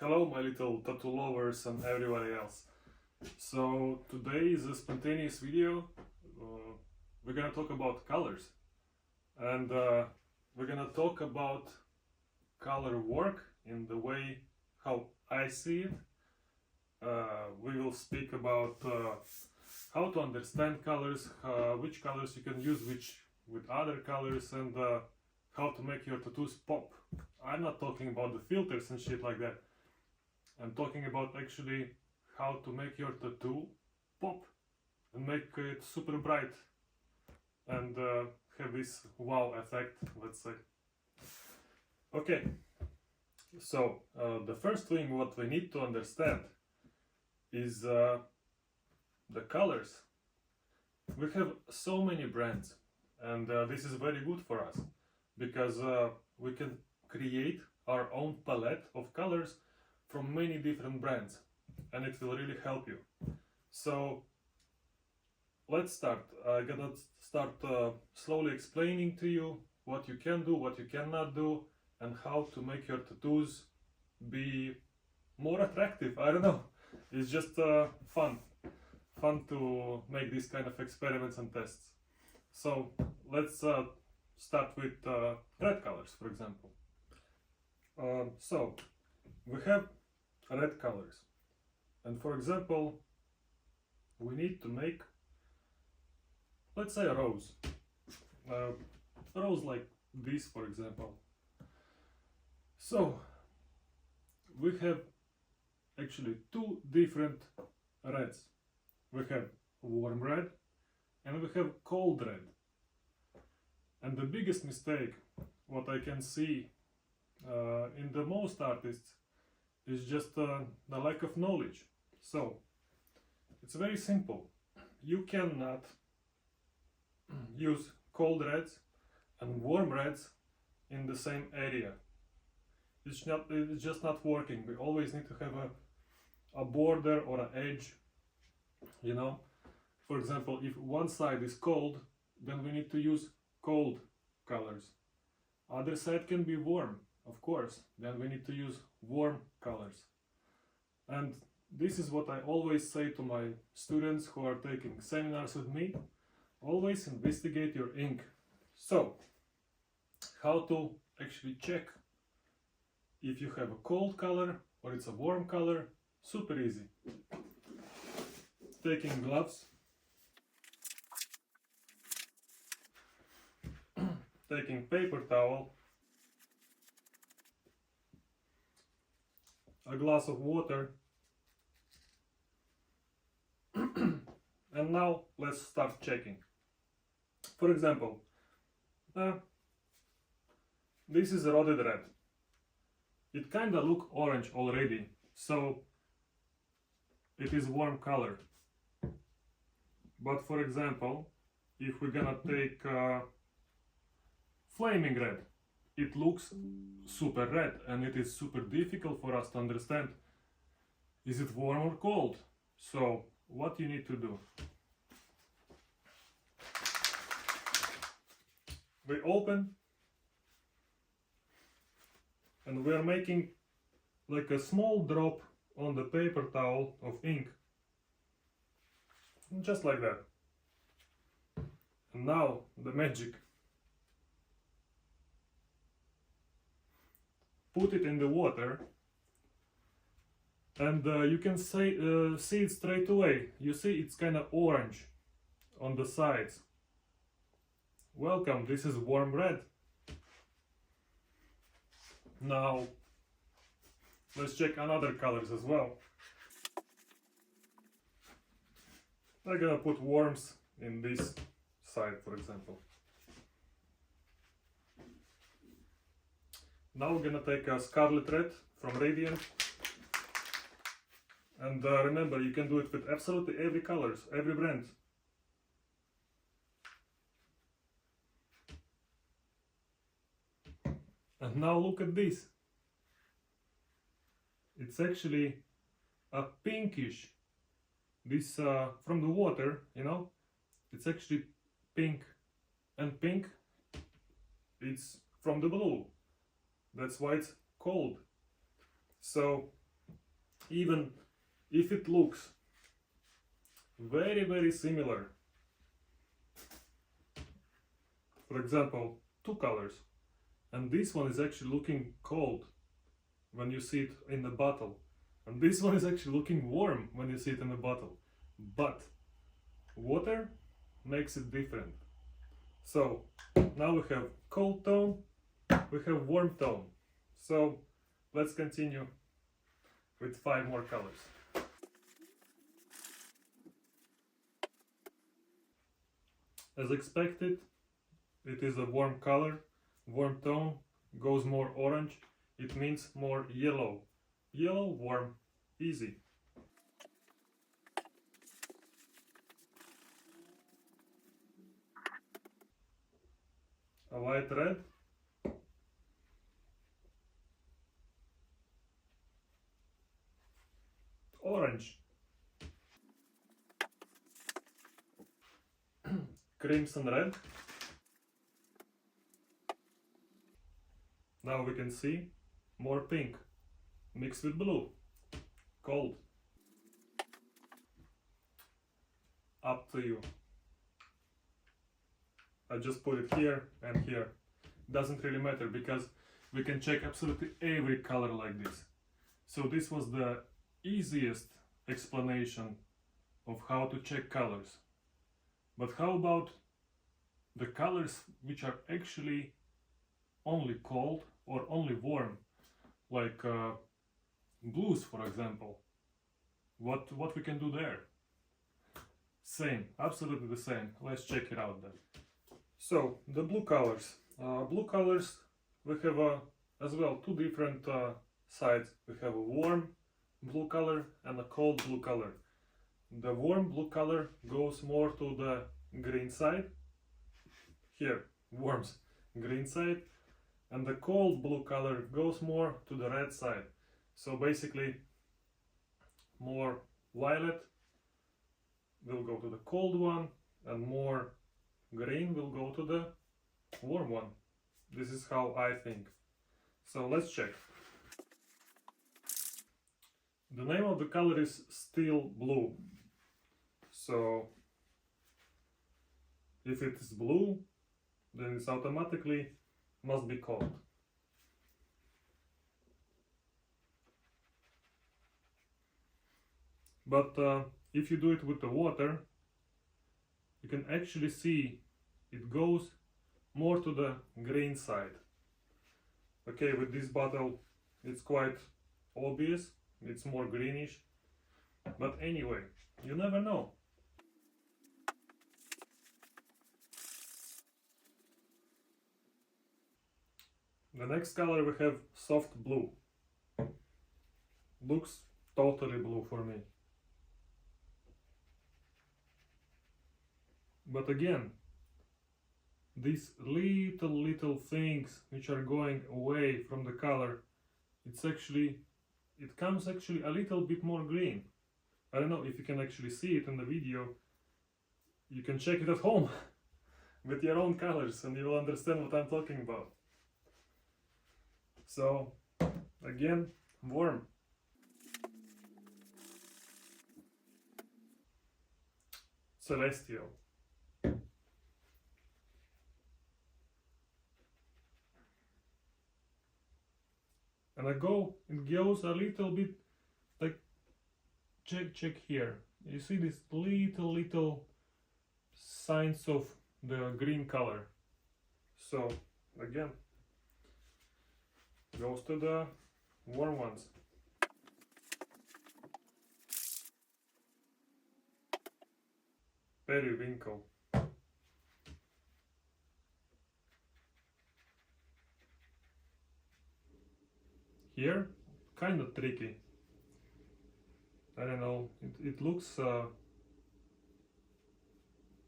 Hello my little tattoo lovers and everybody else. So today is a spontaneous video. We're gonna talk about colors and we're gonna talk about color work in the way how I see it. We will speak about how to understand colors, which colors you can use with other colors, and how to make your tattoos pop. I'm not talking about the filters and shit like that. I'm talking about actually how to make your tattoo pop and make it super bright and have this wow effect, let's say. Okay, so the first thing what we need to understand is the colors. We have so many brands, and this is very good for us because we can create our own palette of colors from many different brands, and it will really help you. So let's start. I'm gonna start slowly explaining to you what you can do, what you cannot do, and how to make your tattoos be more attractive. I don't know, it's just fun to make these kind of experiments and tests. So let's start with red colors, for example. So we have red colors, and for example we need to make, let's say, a rose like this, for example. So we have actually two different reds. We have warm red and we have cold red, and the biggest mistake what I can see in the most artists is just the lack of knowledge. So it's very simple. You cannot use cold reds and warm reds in the same area. It's just not working. We always need to have a border or an edge, you know. For example, if one side is cold, then we need to use cold colors. Other side can be warm, of course, then we need to use warm colors. And this is what I always say to my students who are taking seminars with me: always investigate your ink. So how to actually check if you have a cold color or it's a warm color? Super easy. Taking gloves, taking paper towel, a glass of water, and now let's start checking. For example, this is a rotted red. It kinda look orange already, so it is warm color. But for example, if we're gonna take flaming red, it looks super red, and it is super difficult for us to understand, is it warm or cold? So what you need to do? We open, and we are making like a small drop on the paper towel of ink, just like that. And now the magic. Put it in the water, and you can see it straight away. You see it's kind of orange on the sides. Welcome, this is warm red. Now let's check another colors as well. I'm gonna put warms in this side, for example. Now we're gonna take a scarlet red from Radiant, and remember, you can do it with absolutely every colors, every brand. And now look at this. It's actually a pinkish. This from the water, you know, it's actually pink, and pink, it's from the blue. That's why it's cold. So even if it looks very similar. For example, two colors, and this one is actually looking cold when you see it in the bottle, and this one is actually looking warm when you see it in the bottle, but water makes it different. So now we have cold tone, we have warm tone. So let's continue with 5 more colors. As expected, it is a warm color, warm tone, goes more orange, it means more yellow. Yellow, warm, easy. A light red. Orange. Crimson red. Now we can see more pink mixed with blue. Cold. Up to you. I just put it here and here. Doesn't really matter because we can check absolutely every color like this. So this was the easiest explanation of how to check colors. But how about the colors which are actually only cold or only warm, like blues, for example? What we can do there? Same, absolutely the same. Let's check it out then. So the blue colors. Blue colors, we have as well 2 different sides. We have a warm blue color and a cold blue color. The warm blue color goes more to the green side. Here, warms green side. And the cold blue color goes more to the red side. So basically, more violet will go to the cold one, and more green will go to the warm one. This is how I think. So let's check. The name of the color is Steel Blue. So if it is blue, then it's automatically must be cold. But if you do it with the water, you can actually see it goes more to the green side. Okay, with this bottle it's quite obvious, it's more greenish, but anyway, you never know. The next color we have soft blue. Looks totally blue for me. But again, these little things which are going away from the color, it comes actually a little bit more green. I don't know if you can actually see it in the video. You can check it at home with your own colors and you will understand what I'm talking about. So, again, warm. Celestial. And it goes a little bit like, check here. You see this little signs of the green color. So, again, goes to the warm ones. Periwinkle. Here, kind of tricky. I don't know, it looks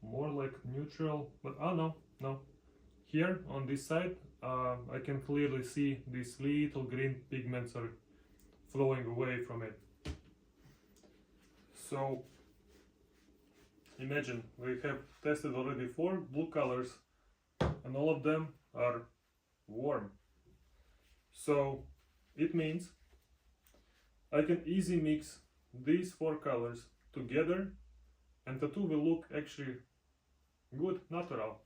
more like neutral, but no. Here on this side, I can clearly see these little green pigments are flowing away from it. So imagine we have tested already 4 blue colors and all of them are warm. So it means I can easily mix these 4 colors together and tattoo will look actually good, natural.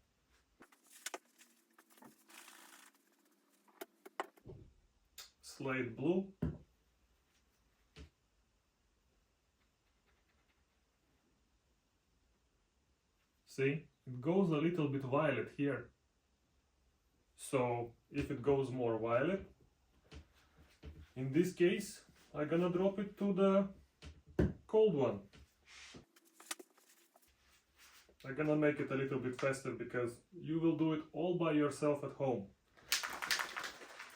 Slate blue. See, it goes a little bit violet here. So if it goes more violet, in this case, I'm gonna drop it to the cold one. I'm gonna make it a little bit faster because you will do it all by yourself at home.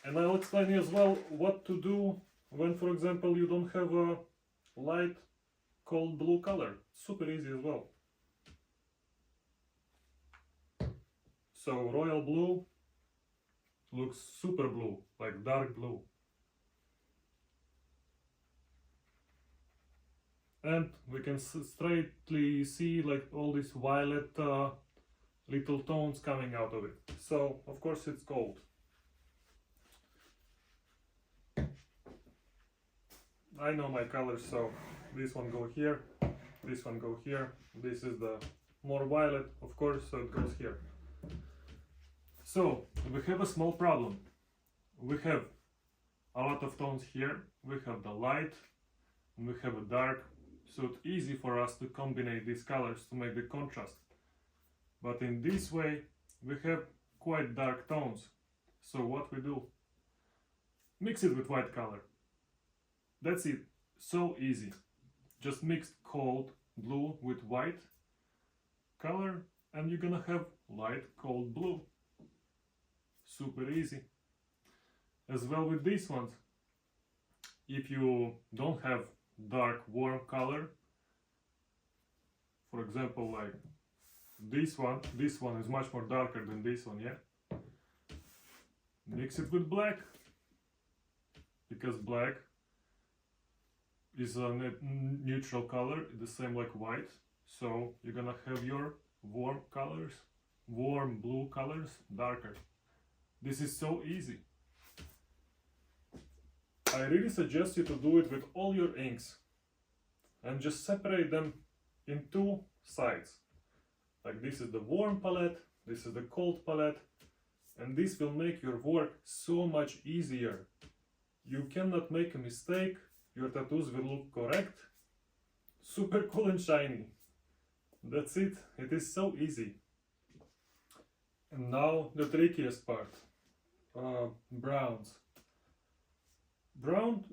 And I'll explain you as well what to do when, for example, you don't have a light cold blue color. Super easy as well. So royal blue looks super blue, like dark blue. And we can straightly see like all these violet little tones coming out of it. So of course it's gold. I know my colors, so this one go here, this one go here, this is the more violet, of course, so it goes here. So we have a small problem. We have a lot of tones here, we have the light, and we have a dark, so it's easy for us to combine these colors to make the contrast. But in this way we have quite dark tones. So what we do? Mix it with white color. That's it. So easy. Just mix cold blue with white color and you're gonna have light cold blue. Super easy. As well with these ones. If you don't have dark warm color, for example like this one is much more darker than this one, yeah? Mix it with black, because black is a neutral color, the same like white, so you're gonna have your warm colors, warm blue colors, darker. This is so easy. I really suggest you to do it with all your inks and just separate them in 2 sides. Like this is the warm palette, this is the cold palette, and this will make your work so much easier. You cannot make a mistake, your tattoos will look correct, super cool and shiny. That's it, it is so easy. And now the trickiest part, browns. Brown,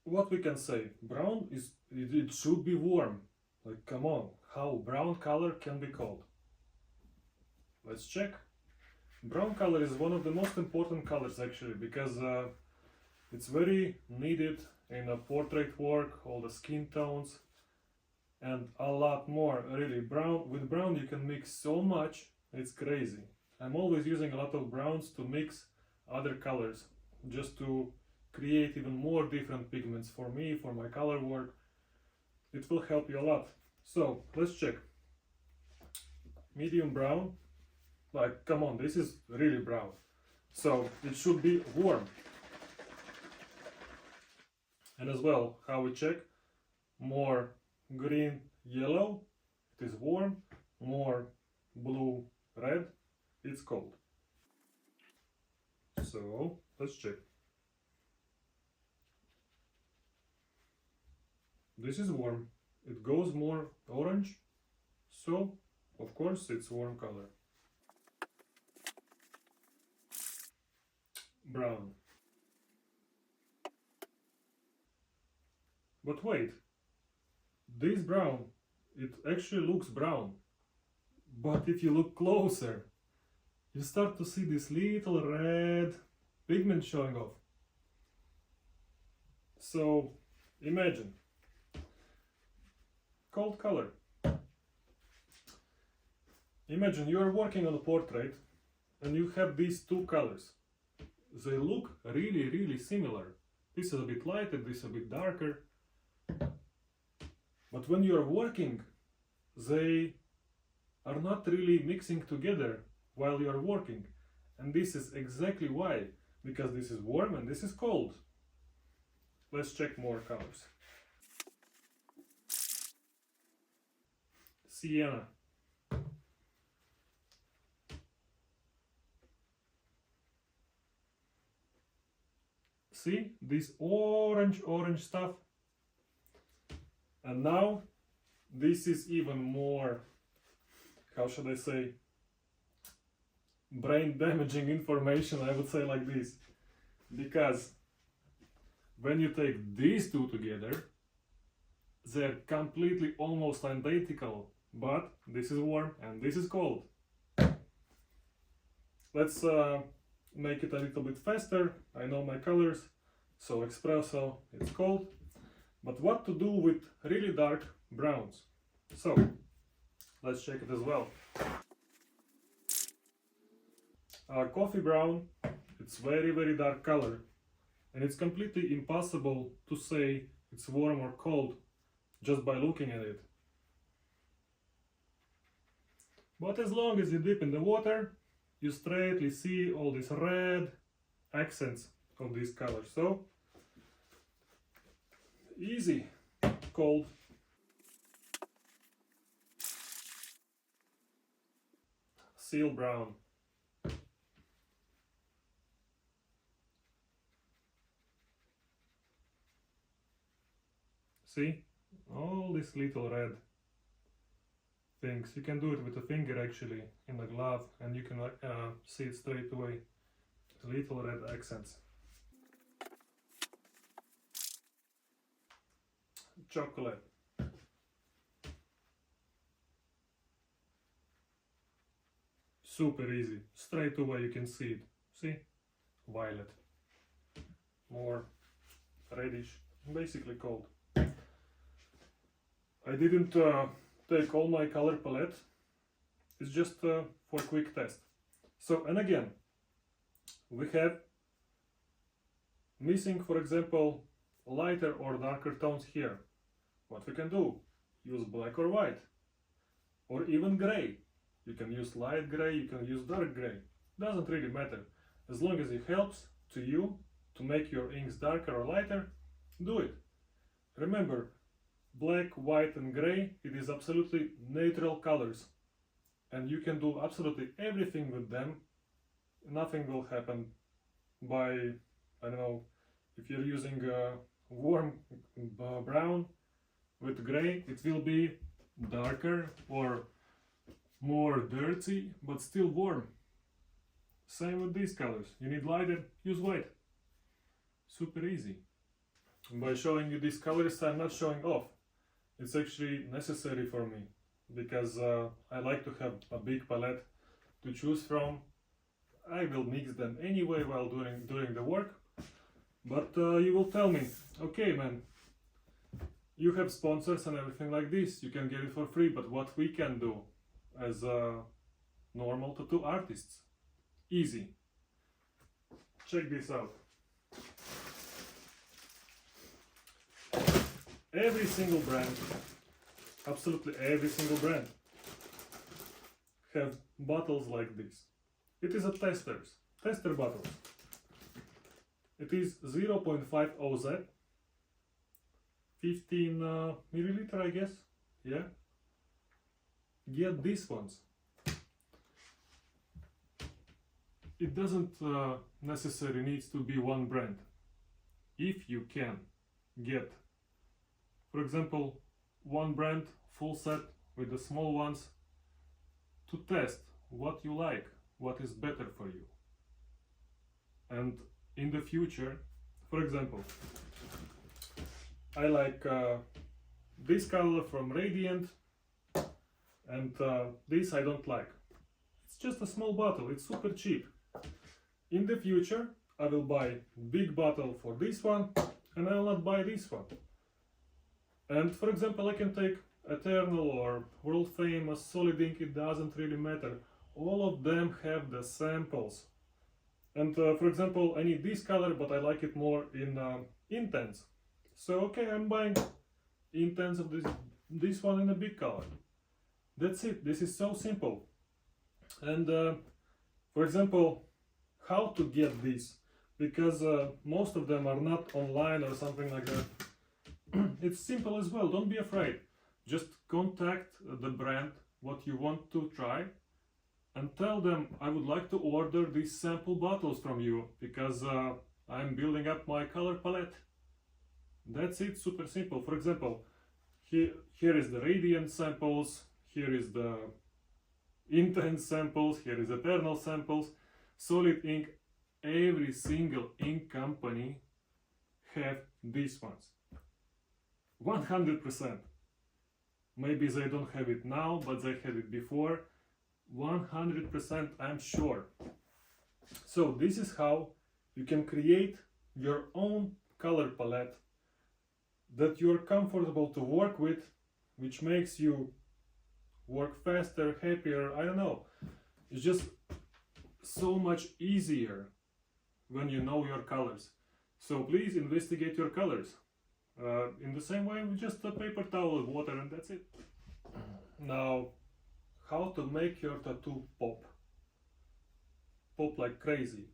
what we can say, brown is, it should be warm. Like come on, how brown color can be cold? Let's check. Brown color is one of the most important colors actually, because it's very needed in a portrait work, all the skin tones and a lot more. Really, brown, with brown you can mix so much, it's crazy. I'm always using a lot of browns to mix other colors, just to create even more different pigments for me, for my color work. It will help you a lot. So let's check. Medium brown, like come on, this is really brown, so it should be warm. And as well, how we check, more green yellow, it is warm, more blue red, it's cold. So let's check. This is warm, it goes more orange, so of course it's warm color. Brown. But wait, this brown, it actually looks brown, but if you look closer, you start to see this little red pigment showing off. So imagine, cold color. Imagine you are working on a portrait and you have these 2 colors. They look really similar. This is a bit lighter, this is a bit darker. But when you are working, they are not really mixing together while you are working. And this is exactly why. Because this is warm and this is cold. let's check more colors. Sienna. See this orange stuff? And now this is even more, how should I say, brain damaging information, I would say like this. Because when you take these two together, they're completely almost identical, but this is warm and this is cold. Let's make it a little bit faster. I know my colors, so espresso, it's cold. But what to do with really dark browns? So, let's check it as well. Coffee brown, it's very dark color, and it's completely impossible to say it's warm or cold just by looking at it. But as long as you dip in the water, you straightly see all these red accents of these colors. So, easy, cold. Seal brown. See, all these little red things. You can do it with a finger actually in the glove, and you can see it straight away. Little red accents. Chocolate. Super easy. Straight away you can see it. See? Violet. More reddish. Basically cold. I didn't take all my color palette. It's just for quick test. So, and again, we have missing, for example, lighter or darker tones here. What we can do? Use black or white, or even gray. You can use light gray, you can use dark gray. Doesn't really matter. As long as it helps to you to make your inks darker or lighter, do it. Remember, black, white and gray, it is absolutely neutral colors. And you can do absolutely everything with them. Nothing will happen by, I don't know, if you're using warm brown with gray, it will be darker or more dirty, but still warm. Same with these colors. You need lighter, use white. Super easy. By showing you these colors, I'm not showing off. It's actually necessary for me, because I like to have a big palette to choose from. I will mix them anyway while doing the work. But you will tell me, okay man, you have sponsors and everything like this, you can get it for free, but what we can do as normal tattoo artists? Easy. Check this out. Every single brand, absolutely every single brand, have bottles like this. It is a tester bottle. It is 0.5 OZ, 15 milliliter, I guess. Yeah. Get these ones. It doesn't necessarily need to be one brand. If you can get, for example, one brand full set with the small ones to test what you like, what is better for you. And in the future, for example, I like this color from Radiant, and this I don't like. It's just a small bottle, it's super cheap. In the future, I will buy big bottle for this one, and I will not buy this one. And for example, I can take Eternal or world famous Solid Ink, it doesn't really matter. All of them have the samples. And for example, I need this color, but I like it more in Intenze. So okay, I'm buying Intenze of this one in a big color. That's it. This is so simple. And for example, how to get this? because most of them are not online or something like that. It's simple as well, don't be afraid. Just contact the brand what you want to try and tell them, I would like to order these sample bottles from you because I'm building up my color palette. That's it, super simple. For example, here is the Radiant samples, here is the Intenze samples, here is Eternal samples, Solid Ink. Every single ink company have these ones. 100%. Maybe they don't have it now, but they had it before. 100% I'm sure. So this is how you can create your own color palette that you're comfortable to work with, which makes you work faster, happier, I don't know. It's just so much easier when you know your colors. So please investigate your colors. In the same way with just a paper towel and water, and that's it. Now, how to make your tattoo pop? Pop like crazy.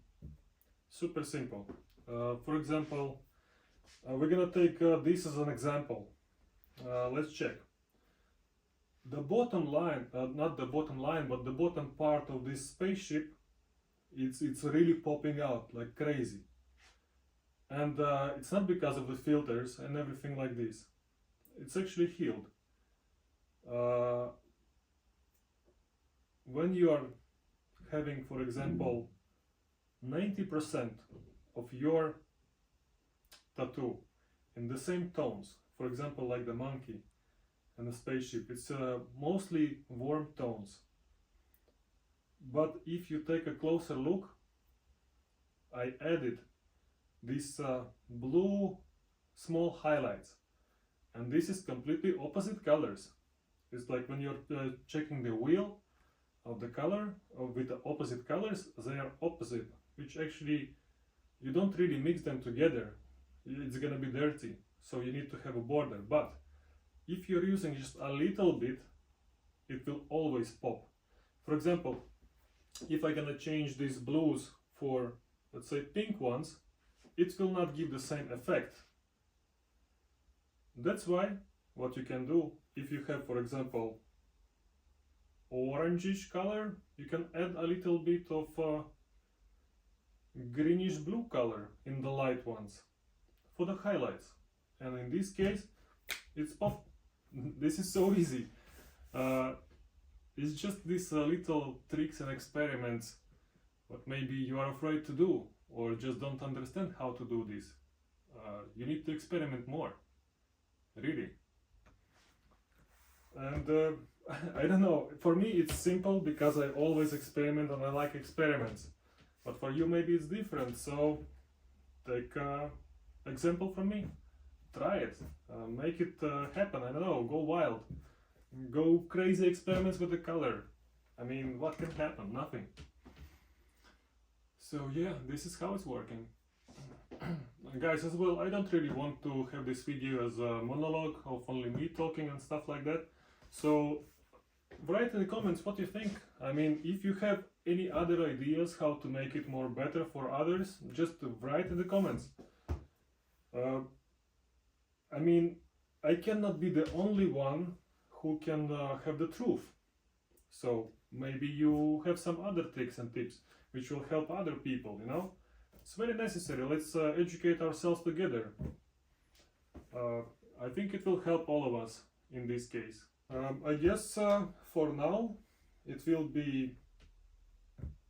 Super simple. For example, we're gonna take this as an example. Let's check. The bottom line, not the bottom line, but the bottom part of this spaceship, it's really popping out like crazy. And it's not because of the filters and everything like this. It's actually healed. When you are having, for example, 90% of your tattoo in the same tones, for example, like the monkey and the spaceship, it's mostly warm tones. But if you take a closer look, I added these blue small highlights, and this is completely opposite colors. It's like when you're checking the wheel of the color with the opposite colors, they are opposite, which actually you don't really mix them together. It's gonna be dirty, so you need to have a border. But if you're using just a little bit, it will always pop. For example, if I'm gonna change these blues for, let's say, pink ones, it will not give the same effect. That's why what you can do, if you have, for example, orangish color, you can add a little bit of greenish blue color in the light ones for the highlights. And in this case, it's pop. This is so easy. It's just these little tricks and experiments what maybe you are afraid to do or just don't understand how to do this. You need to experiment more, really. And I don't know, for me it's simple because I always experiment and I like experiments. But for you maybe it's different, so take example from me. Try it, make it happen, I don't know, go wild. Go crazy experiments with the color. I mean, what can happen? Nothing. So yeah, this is how it's working. Guys, as well, I don't really want to have this video as a monologue of only me talking and stuff like that. So write in the comments what you think. I mean, if you have any other ideas how to make it more better for others, just write in the comments. I mean, I cannot be the only one who can have the truth. So maybe you have some other tricks and tips which will help other people, you know? It's very necessary. Let's educate ourselves together. I think it will help all of us in this case. I guess for now it will be,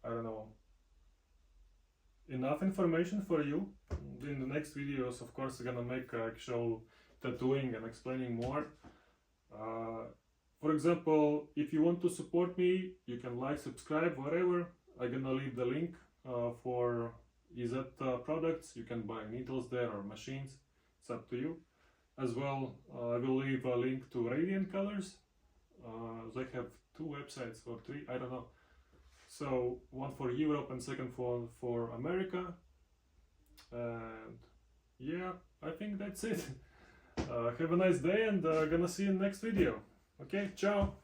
I don't know, enough information for you. In the next videos, of course, I'm gonna make actual tattooing and explaining more. For example, if you want to support me, you can like, subscribe, whatever. I'm gonna leave the link for ink-EEZE products. You can buy needles there or machines, it's up to you. As well, I will leave a link to Waverly Colors. They have 2 websites or 3, I don't know. So one for Europe and second for America. And yeah, I think that's it. Have a nice day, and gonna see you in the next video. Okay, ciao!